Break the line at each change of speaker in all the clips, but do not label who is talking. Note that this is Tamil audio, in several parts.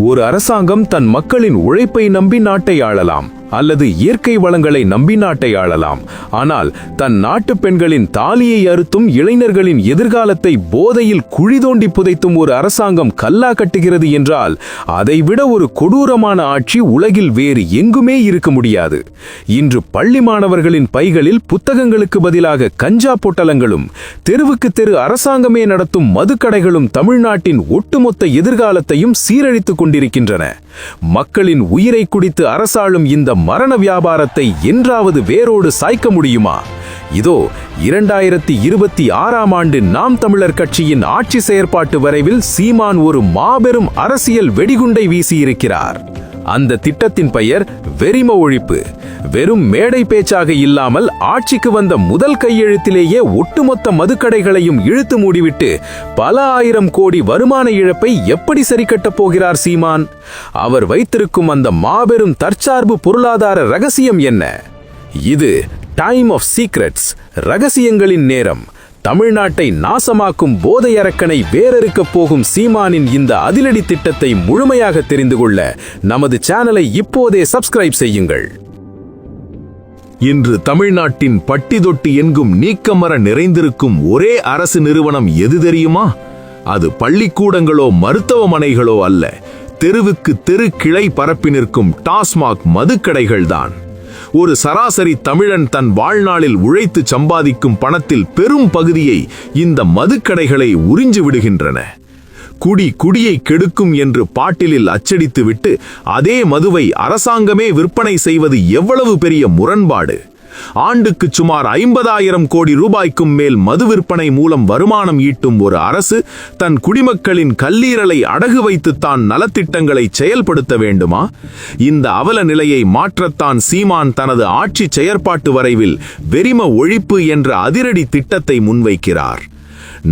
ஒரு அரசாங்கம் தன் மக்களின் உழைப்பை நம்பி நாட்டை ஆளலாம், அல்லது இயற்கை வளங்களை நம்பி நாட்டை ஆளலாம். ஆனால் தன் நாட்டு பெண்களின் தாலியை அறுத்தும் இளைஞர்களின் எதிர்காலத்தை போதையில் குழி தோண்டி புதைத்தும் ஒரு அரசாங்கம் கல்லா கட்டுகிறது என்றால் அதைவிட ஒரு கொடூரமான ஆட்சி உலகில் வேறு எங்குமே இருக்க முடியாது. இன்று பள்ளி மாணவர்களின் பைகளில் புத்தகங்களுக்கு பதிலாக கஞ்சா பொட்டலங்களும், தெருவுக்கு தெரு அரசாங்கமே நடத்தும் மதுக்கடைகளும் தமிழ்நாட்டின் ஒட்டுமொத்த எதிர்காலத்தையும் சீரழித்துக் கொண்டிருக்கின்றன. மக்களின் உயிரை குடித்து அரசாளும் இந்த மரண வியாபாரத்தை என்றாவது வேரோடு சாய்க்க முடியுமா? இதோ 2026ஆம் ஆண்டு நாம் தமிழர் கட்சியின் ஆட்சி செயற்பாட்டு வரைவில் சீமான் ஒரு மாபெரும் அரசியல் வெடிகுண்டை வீசியிருக்கிறார். அந்த திட்டத்தின் பெயர் வெறிம ஒழிப்பு. வெறும் மேடை பேச்சாக இல்லாமல் ஆட்சிக்கு வந்த முதல் கையெழுத்திலேயே ஒட்டுமொத்த மதுக்கடைகளையும் இழுத்து மூடிவிட்டு பல ஆயிரம் கோடி வருமான இழப்பை எப்படி சரிக்கட்டப் போகிறார் சீமான்? அவர் வைத்திருக்கும் அந்த மாபெரும் தற்சார்பு பொருளாதார ரகசியம் என்ன? இது டைம் ஆஃப் சீக்ரெட்ஸ், ரகசியங்களின் நேரம். தமிழ்நாட்டை நாசமாக்கும் போதை அரக்கனை வேறறுக்கப் போகும் சீமானின் இந்த அதிரடி திட்டத்தை முழுமையாக தெரிந்து கொள்ள நமது சேனலை இப்போதே சப்ஸ்கிரைப் செய்யுங்கள்.
இன்று தமிழ்நாட்டின் பட்டி தொட்டி எங்கும் நீக்கமர நிறைந்திருக்கும் ஒரே அரசு நிறுவனம் எது தெரியுமா? அது பள்ளிக்கூடங்களோ மருத்துவமனைகளோ அல்ல, தெருவுக்கு தெரு கிளை பரப்பி நிற்கும் டாஸ்மாக் மதுக்கடைகள்தான். ஒரு சராசரி தமிழன் தன் வாழ்நாளில் உழைத்து சம்பாதிக்கும் பணத்தில் பெரும் பகுதியை இந்த மதுக்கடைகளை உறிஞ்சு விடுகின்றன. குடியை கெடுக்கும் என்று பாட்டிலில் அச்சடித்துவிட்டு அதே மதுவை அரசாங்கமே விற்பனை செய்வது எவ்வளவு பெரிய முரண்பாடு! ஆண்டுக்கு சுமார் 50,000 கோடி ரூபாய்க்கும் மேல் மது விற்பனை மூலம் வருமானம் ஈட்டும் ஒரு அரசு தன் குடிமக்களின் கல்லீரலை அடகு வைத்துத்தான் நலத்திட்டங்களை செயல்படுத்த வேண்டுமா? இந்த அவல நிலையை மாற்றத்தான் சீமான் தனது ஆட்சி செயற்பாட்டு வரைவில் வெறிம ஒழிப்பு என்ற அதிரடி திட்டத்தை முன்வைக்கிறார்.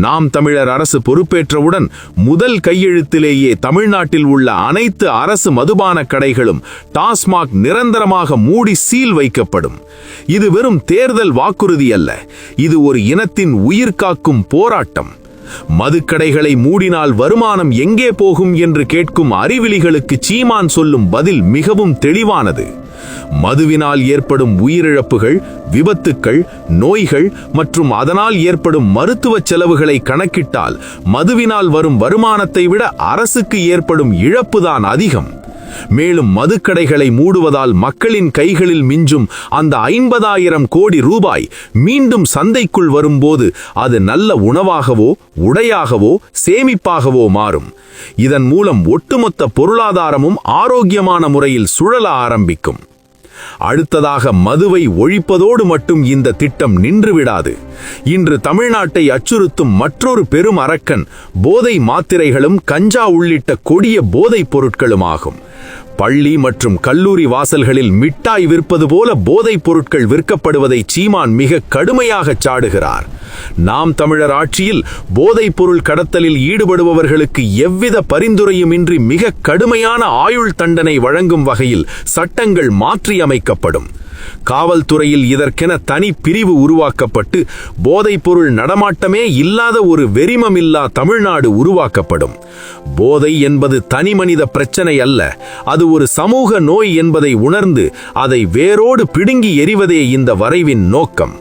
நாம் தமிழர் அரசு பொறுப்பேற்றவுடன் முதல் கையெழுத்திலேயே தமிழ்நாட்டில் உள்ள அனைத்து அரசு மதுபான கடைகளும் டாஸ்மாக் நிரந்தரமாக மூடி சீல் வைக்கப்படும். இது வெறும் தேர்தல் வாக்குறுதி அல்ல, இது ஒரு இனத்தின் உயிர் காக்கும் போராட்டம். மதுக்கடைகளை மூடினால் வருமானம் எங்கே போகும் என்று கேட்கும் அறிவிலிகளுக்கு சீமான் சொல்லும் பதில் மிகவும் தெளிவானது. மதுவினால் ஏற்படும் உயிரிழப்புகள், விபத்துக்கள், நோய்கள் மற்றும் அதனால் ஏற்படும் மருத்துவ செலவுகளை கணக்கிட்டால் மதுவினால் வரும் வருமானத்தை விட அரசுக்கு ஏற்படும் இழப்புதான் அதிகம். மேலும் மதுக்கடைகளை மூடுவதால் மக்களின் கைகளில் மிஞ்சும் அந்த 50,000 கோடி ரூபாய் மீண்டும் சந்தைக்குள் வரும்போது அது நல்ல உணவாகவோ உடையாகவோ சேமிப்பாகவோ மாறும். இதன் மூலம் ஒட்டுமொத்த பொருளாதாரமும் ஆரோக்கியமான முறையில் சுழல ஆரம்பிக்கும். அடுத்ததாக மதுவை ஒழிப்பதோடு மட்டும் இந்த திட்டம் நின்றுவிடாது. இன்று தமிழ்நாட்டை அச்சுறுத்தும் மற்றொரு பெரும் அரக்கன் போதை மாத்திரைகளும் கஞ்சா உள்ளிட்ட கொடிய போதைப் பொருட்களுமாகும். பள்ளி மற்றும் கல்லூரி வாசல்களில் மிட்டாய் விற்பது போல போதைப் பொருட்கள் விற்கப்படுவதை சீமான் மிக கடுமையாக சாடுகிறார். நாம் தமிழர் ஆட்சியில் போதைப் பொருள் கடத்தலில் ஈடுபடுபவர்களுக்கு எவ்வித பரிந்துரையுமின்றி மிக கடுமையான ஆயுள் தண்டனை வழங்கும் வகையில் சட்டங்கள் மாற்றியமைக்கப்படும். காவல்துறையில் இதற்கென தனி பிரிவு உருவாக்கப்பட்டு போதைப்பொருள் நடமாட்டமே இல்லாத ஒரு வெறிமமில்லா தமிழ்நாடு உருவாக்கப்படும். போதை என்பது தனிமனித பிரச்சனை அல்ல, அது ஒரு சமூக நோய் என்பதை உணர்ந்து அதை வேரோடு பிடுங்கி எறிவதே இந்த வரைவின் நோக்கம்.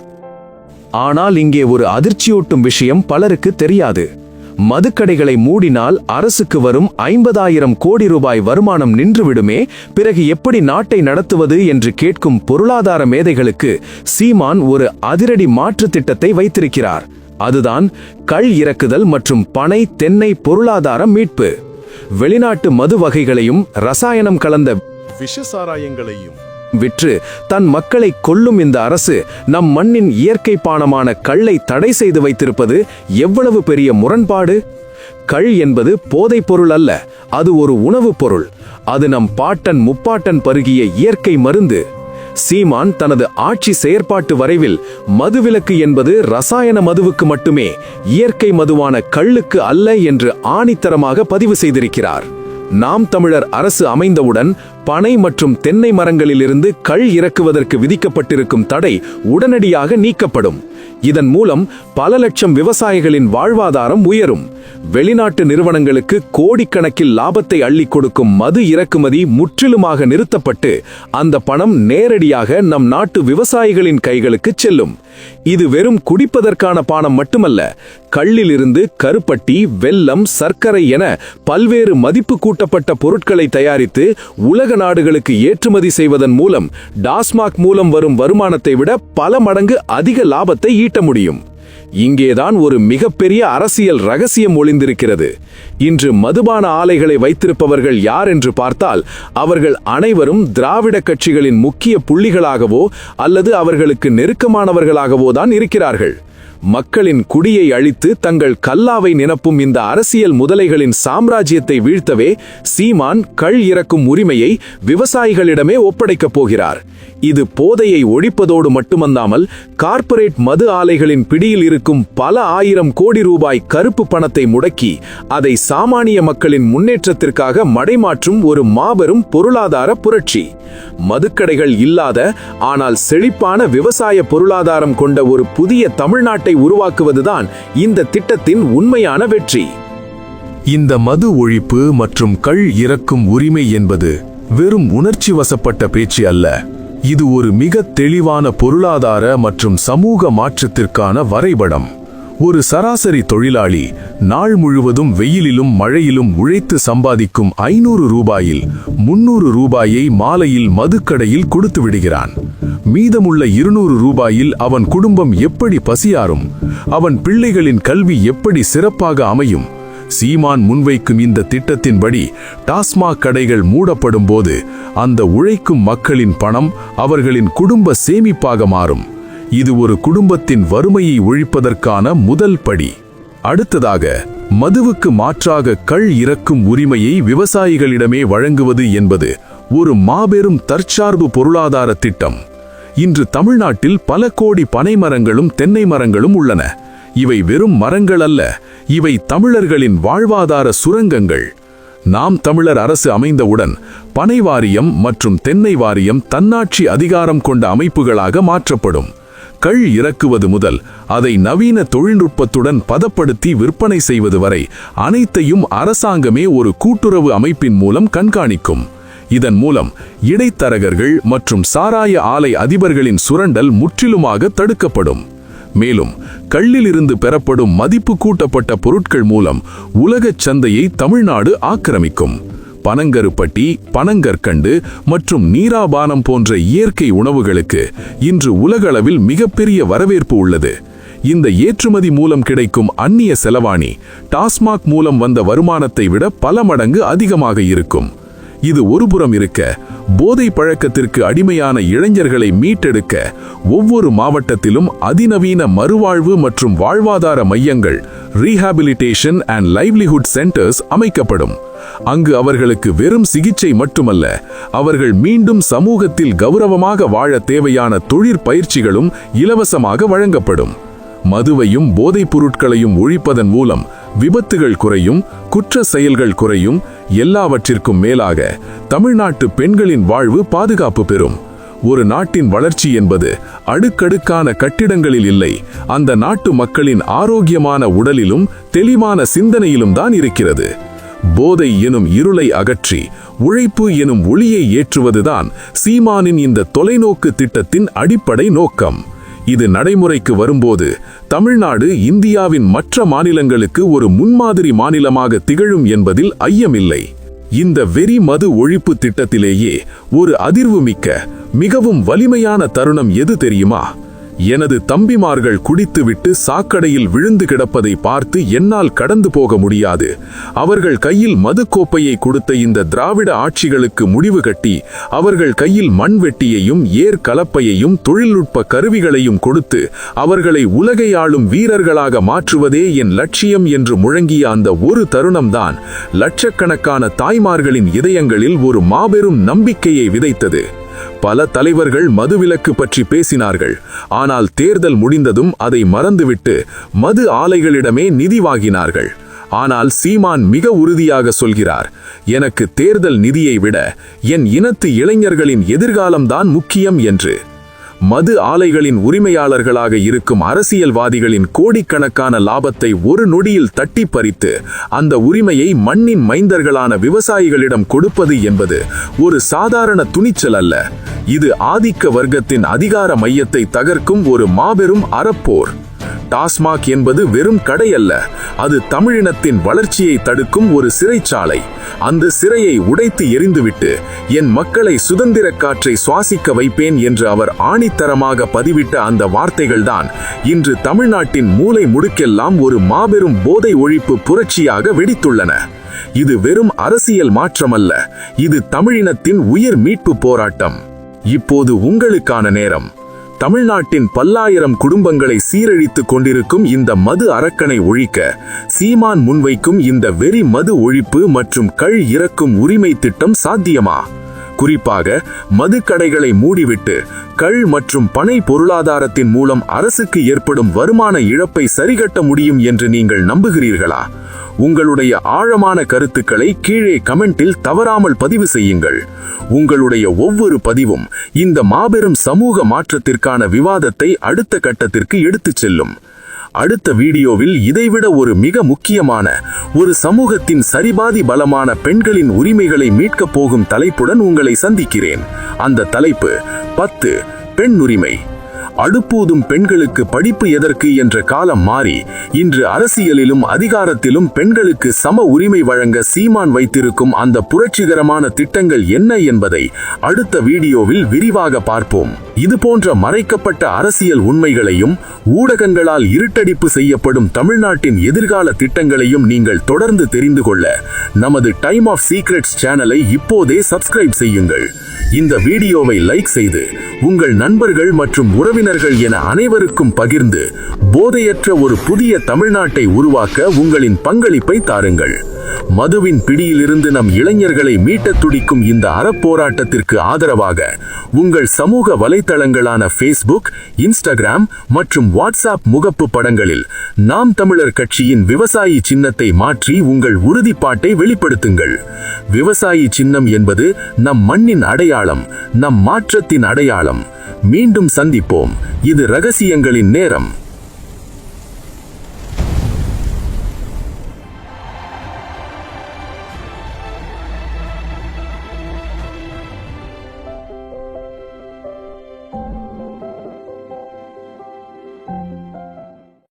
ஆனால் இங்கே ஒரு அதிர்ச்சியூட்டும் விஷயம் பலருக்கு தெரியாது. மதுக்கடைகளை மூடினால் அரசுக்கு வரும் 50,000 கோடி ரூபாய் வருமானம் நின்றுவிடுமே, பிறகு எப்படி நாட்டை நடத்துவது என்று கேட்கும் பொருளாதார மேதைகளுக்கு சீமான் ஒரு அதிரடி மாற்று திட்டத்தை வைத்திருக்கிறார். அதுதான் கள் இறக்குதல் மற்றும் பனை தென்னை பொருளாதார மீட்பு. வெளிநாட்டு மது வகைகளையும் ரசாயனம் கலந்த விஷசாராயங்களையும் விற்று தன் மக்களை கொல்லும் இந்த அரசு நம் மண்ணின் இயற்கை பானமான கள்ளை தடை செய்து வைத்திருப்பது எவ்வளவு பெரிய முரண்பாடு! கள் என்பது போதைப் பொருள் அல்ல, அது ஒரு உணவுப் பொருள். அது நம் பாட்டன் முப்பாட்டன் பருகிய இயற்கை மருந்து. சீமான் தனது ஆட்சி செயற்பாட்டு வரைவில் மதுவிலக்கு என்பது ரசாயன மதுவுக்கு மட்டுமே, இயற்கை மதுவான கள்ளுக்கு அல்ல என்று ஆணித்தரமாக பதிவு செய்திருக்கிறார். நாம் தமிழர் அரசு அமைந்தவுடன் பனை மற்றும் தென்னை மரங்களிலிருந்து கள் இறக்குவதற்கு விதிக்கப்பட்டிருக்கும் தடை உடனடியாக நீக்கப்படும். இதன் மூலம் பல லட்சம் விவசாயிகளின் வாழ்வாதாரம் உயரும். வெளிநாட்டு நிறுவனங்களுக்கு கோடிக்கணக்கில் லாபத்தை அள்ளிக் கொடுக்கும் மது இறக்குமதி முற்றிலுமாக நிறுத்தப்பட்டு அந்த பணம் நேரடியாக நம் நாட்டு விவசாயிகளின் கைகளுக்கு செல்லும். இது வெறும் குடிப்பதற்கான பானம் மட்டுமல்ல, கள்ளிலிருந்து கருப்பட்டி, வெல்லம், சர்க்கரை என பல்வேறு மதிப்பு கூட்டப்பட்ட பொருட்களை தயாரித்து உலக நாடுகளுக்கு ஏற்றுமதி செய்வதன் மூலம் டாஸ்மாக் மூலம் வரும் வருமானத்தை விட பல மடங்கு அதிக லாபத்தை ஈட்ட முடியும். இங்கேதான் ஒரு மிகப்பெரிய அரசியல் ரகசியம் ஒளிந்திருக்கிறது. இன்று மதுபான ஆலைகளை வைத்திருப்பவர்கள் யார் என்று பார்த்தால் அவர்கள் அனைவரும் திராவிட கட்சிகளின் முக்கிய புள்ளிகளாகவோ அல்லது அவர்களுக்கு நெருக்கமானவர்களாகவோ தான் இருக்கிறார்கள். மக்களின் குடியை அழித்து தங்கள் கல்லாவை நிரப்பும் இந்த அரசியல் முதலைகளின் சாம்ராஜ்யத்தை வீழ்த்தவே சீமான் கள் இறக்கும் உரிமையை விவசாயிகளிடமே ஒப்படைக்கப் போகிறார். இது போதையை ஒழிப்பதோடு மட்டுமல்லாமல் கார்ப்பரேட் மது ஆலைகளின் பிடியில் இருக்கும் பல ஆயிரம் கோடி ரூபாய் கருப்பு பணத்தை முடக்கி அதை சாமானிய மக்களின் முன்னேற்றத்திற்காக மடைமாற்றும் ஒரு மாபெரும் பொருளாதார புரட்சி. மதுக்கடைகள் இல்லாத ஆனால் செழிப்பான விவசாய பொருளாதாரம் கொண்ட ஒரு புதிய தமிழ்நாட்டை உருவாக்குவதுதான் இந்த திட்டத்தின் உண்மையான வெற்றி.
இந்த மது ஒழிப்பு மற்றும் கள் இறக்கும் உரிமை என்பது வெறும் உணர்ச்சி வசப்பட்ட பேச்சு அல்ல. இது ஒரு மிக தெளிவான பொருளாதார மற்றும் சமூக மாற்றத்திற்கான வரைபடம். ஒரு சராசரி தொழிலாளி நாள் முழுவதும் வெயிலிலும் மழையிலும் உழைத்து சம்பாதிக்கும் 500 ரூபாயில் 300 ரூபாயை மாலையில் மதுக்கடையில் கொடுத்து விடுகிறான். மீதமுள்ள 200 ரூபாயில் அவன் குடும்பம் எப்படி பசியாரும்? அவன் பிள்ளைகளின் கல்வி எப்படி சிறப்பாக அமையும்? சீமான் முன்வைக்கும் இந்த திட்டத்தின்படி டாஸ்மாக் கடைகள் மூடப்படும் போது அந்த உழைக்கும் மக்களின் பணம் அவர்களின் குடும்ப சேமிப்பாக மாறும். இது ஒரு குடும்பத்தின் வறுமையை ஒழிப்பதற்கான முதல் படி. அடுத்ததாக, மதுவுக்கு மாற்றாக கள் இறக்கும் உரிமையை விவசாயிகளிடமே வழங்குவது என்பது ஒரு மாபெரும் தற்சார்பு பொருளாதார திட்டம். இன்று தமிழ்நாட்டில் பல கோடி பனை மரங்களும் தென்னை மரங்களும் உள்ளன. இவை வெறும் மரங்கள் அல்ல, இவை தமிழர்களின் வாழ்வாதார சுரங்கங்கள். நாம் தமிழர் அரசு அமைந்தவுடன் பனை வாரியம் மற்றும் தென்னை வாரியம் தன்னாட்சி அதிகாரம் கொண்ட அமைப்புகளாக மாற்றப்படும். கள் இறக்குவது முதல் அதை நவீன தொழில்நுட்பத்துடன் பதப்படுத்தி விற்பனை செய்வது வரை அனைத்தையும் அரசாங்கமே ஒரு கூட்டுறவு அமைப்பின் மூலம் கண்காணிக்கும். இதன் மூலம் இடைத்தரகர்கள் மற்றும் சாராய ஆலை அதிபர்களின் சுரண்டல் முற்றிலுமாக தடுக்கப்படும். மேலும் கள்ளிலிருந்து பெறப்படும் மதிப்பு கூட்டப்பட்ட பொருட்கள் மூலம் உலகச் சந்தையை தமிழ்நாடு ஆக்கிரமிக்கும். பனங்கருப்பட்டி, பனங்கற்கண்டு மற்றும் நீராபானம் போன்ற இயற்கை உணவுகளுக்கு இன்று உலகளவில் மிகப்பெரிய வரவேற்பு உள்ளது. இந்த ஏற்றுமதி மூலம் கிடைக்கும் அந்நிய செலவாணி டாஸ்மாக் மூலம் வந்த வருமானத்தை விட பல மடங்கு அதிகமாக இருக்கும். இது ஒருபுறம் இருக்க, போதை பழக்கத்திற்கு அடிமையான இளைஞர்களை மீட்டெடுக்க ஒவ்வொரு மாவட்டத்திலும் அதிநவீன மறுவாழ்வு மற்றும் வாழ்வாதார மையங்கள் ரீஹாபிலிட்டேஷன் அண்ட் லைவ்லிஹுட் சென்டர்ஸ் அமைக்கப்படும். அங்கு அவர்களுக்கு வெறும் சிகிச்சை மட்டுமல்ல, அவர்கள் மீண்டும் சமூகத்தில் கௌரவமாக வாழ தேவையான தொழிற்பயிற்சிகளும் இலவசமாக வழங்கப்படும். மதுவையும் போதைப் பொருட்களையும் ஒழிப்பதன் மூலம் விபத்துகள் குறையும், குற்ற செயல்கள் குறையும். எல்லாவற்றிற்கும் மேலாக தமிழ்நாட்டு பெண்களின் வாழ்வு பாதுகாப்பு பெறும். ஒரு நாட்டின் வளர்ச்சி என்பது அடுக்கடுக்கான கட்டிடங்களில் இல்லை, அந்த நாட்டு மக்களின் ஆரோக்கியமான உடலிலும் தெளிவான சிந்தனையிலும் தான் இருக்கிறது. போதை எனும் இருளை அகற்றி உழைப்பு எனும் ஒளியை ஏற்றுவதுதான் சீமானின் இந்த தொலைநோக்கு திட்டத்தின் அடிப்படை நோக்கம். இது நடைமுறைக்கு வரும்போது தமிழ்நாடு இந்தியாவின் மற்ற மாநிலங்களுக்கு ஒரு முன்மாதிரி மாநிலமாக திகழும் என்பதில் ஐயமில்லை. இந்த வெறி மது ஒழிப்பு திட்டத்திலேயே ஒரு அதிர்வுமிக்க மிகவும் வலிமையான தருணம் எது தெரியுமா? எனது தம்பிமார்கள் குடித்துவிட்டு சாக்கடையில் விழுந்து கிடப்பதை பார்த்து என்னால் கடந்து போக முடியாது. அவர்கள் கையில் மதுக்கோப்பையை கொடுத்த இந்த திராவிட ஆட்சிகளுக்கு முடிவு கட்டி அவர்கள் கையில் மண்வெட்டியையும் ஏர் கலப்பையையும் தொழில்நுட்ப கருவிகளையும் கொடுத்து அவர்களை உலகை ஆளும் வீரர்களாக மாற்றுவதே என் லட்சியம் என்று முழங்கிய அந்த ஒரு தருணம்தான் லட்சக்கணக்கான தாய்மார்களின் இதயங்களில் ஒரு மாபெரும் நம்பிக்கையை விதைத்தது. பல தலைவர்கள் மதுவிலக்கு பற்றி பேசினார்கள். ஆனால் தேர்தல் முடிந்ததும் அதை மறந்துவிட்டு மது ஆலைகளிடமே நிதி வாங்கினார்கள். ஆனால் சீமான் மிக உறுதியாக சொல்கிறார், எனக்கு தேர்தல் நிதியை விட என் இனத்து இளைஞர்களின் எதிர்காலம்தான் முக்கியம் என்று. மது ஆலைகளின் உரிமையாளர்களாக இருக்கும் அரசியல்வாதிகளின் கோடிக்கணக்கான லாபத்தை ஒரு நொடியில் தட்டி பறித்து அந்த உரிமையை மண்ணின் மைந்தர்களான விவசாயிகளிடம் கொடுப்பது என்பது ஒரு சாதாரண துணிச்சல் அல்ல. இது ஆதிக்க வர்க்கத்தின் அதிகார மையத்தை தகர்க்கும் ஒரு மாபெரும் அறப்போர். டாஸ்மாக் என்பது வெறும் கடை அல்ல, அது தமிழினத்தின் வளர்ச்சியை தடுக்கும் ஒரு சிறைச்சாலை. அந்த சிறையை உடைத்து எறிந்துவிட்டு என் மக்களை சுதந்திர காற்றை சுவாசிக்க வைப்பேன் என்று அவர் ஆணித்தரமாக பதிவிட்ட அந்த வார்த்தைகள்தான் இன்று தமிழ்நாட்டின் மூலை முடுக்கெல்லாம் ஒரு மாபெரும் போதை ஒழிப்பு புரட்சியாக வெடித்துள்ளன. இது வெறும் அரசியல் மாற்றமல்ல, இது தமிழினத்தின் உயிர் மீட்பு போராட்டம். இப்போது உங்களுக்கான நேரம். தமிழ்நாட்டின் பல்லாயிரம் குடும்பங்களை சீரழித்துக் கொண்டிருக்கும் இந்த மது அரக்கனை ஒழிக்க சீமான் முன்வைக்கும் இந்த வெறி மது ஒழிப்பு மற்றும் கள் இறக்கும் உரிமை திட்டம் சாத்தியமா? குறிப்பாக மதுக்கடைகளை மூடிவிட்டு கள் மற்றும் பனை பொருளாதாரத்தின் மூலம் அரசுக்கு ஏற்படும் வருமான இழப்பை சரிகட்ட முடியும் என்று நீங்கள் நம்புகிறீர்களா? உங்களுடைய ஆழமான கருத்துக்களை கீழே கமெண்டில் தவறாமல் பதிவு செய்யுங்கள். உங்களுடைய ஒவ்வொரு பதிவும் இந்த மாபெரும் சமூக மாற்றத்திற்கான விவாதத்தை அடுத்த கட்டத்திற்கு எடுத்துச் செல்லும். அடுத்த வீடியோவில் இதைவிட ஒரு மிக முக்கியமான, ஒரு சமூகத்தின் சரிபாதி பலமான பெண்களின் உரிமைகளை மீட்கப் போகும் தலைப்புடன் உங்களை சந்திக்கிறேன். அந்த தலைப்பு 10 பெண் உரிமை. அடுப்பூதும் பெண்களுக்கு படிப்பு எதற்கு என்ற காலம் மாறி இன்று அரசியலிலும் அதிகாரத்திலும் பெண்களுக்கு சம உரிமை வழங்க சீமான் வைத்திருக்கும் அந்த புரட்சிகரமான திட்டங்கள் என்ன என்பதை அடுத்த வீடியோவில் விரிவாக பார்ப்போம். இதுபோன்ற மறைக்கப்பட்ட அரசியல் உண்மைகளையும் ஊடகங்களால் இருட்டடிப்பு செய்யப்படும் தமிழ்நாட்டின் எதிர்கால திட்டங்களையும் நீங்கள் தொடர்ந்து தெரிந்து கொள்ள நமது டைம் ஆஃப் சீக்ரெட்ஸ் சேனலை இப்போதே சப்ஸ்கிரைப் செய்யுங்கள். இந்த வீடியோவை லைக் செய்து உங்கள் நண்பர்கள் மற்றும் உறவினர்கள் என அனைவருக்கும் பகிர்ந்து போதையற்ற ஒரு புதிய தமிழ்நாட்டை உருவாக்க உங்களின் பங்களிப்பை தாருங்கள். மதுவின் பிடியிலிருந்து நம் இளைஞர்களை மீட்டத் துடிக்கும் இந்த அறப்போராட்டத்திற்கு ஆதரவாக உங்கள் சமூக வலைத்தளங்களான ஃபேஸ்புக், இன்ஸ்டாகிராம் மற்றும் வாட்ஸ்அப் முகப்பு படங்களில் நாம் தமிழர் கட்சியின் விவசாயி சின்னத்தை மாற்றி உங்கள் உறுதிப்பாட்டை வெளிப்படுத்துங்கள். விவசாயி சின்னம் என்பது நம் மண்ணின் அடையாளம், நம் மாற்றத்தின் அடையாளம். மீண்டும் சந்திப்போம். இது ரகசியங்களின் நேரம்.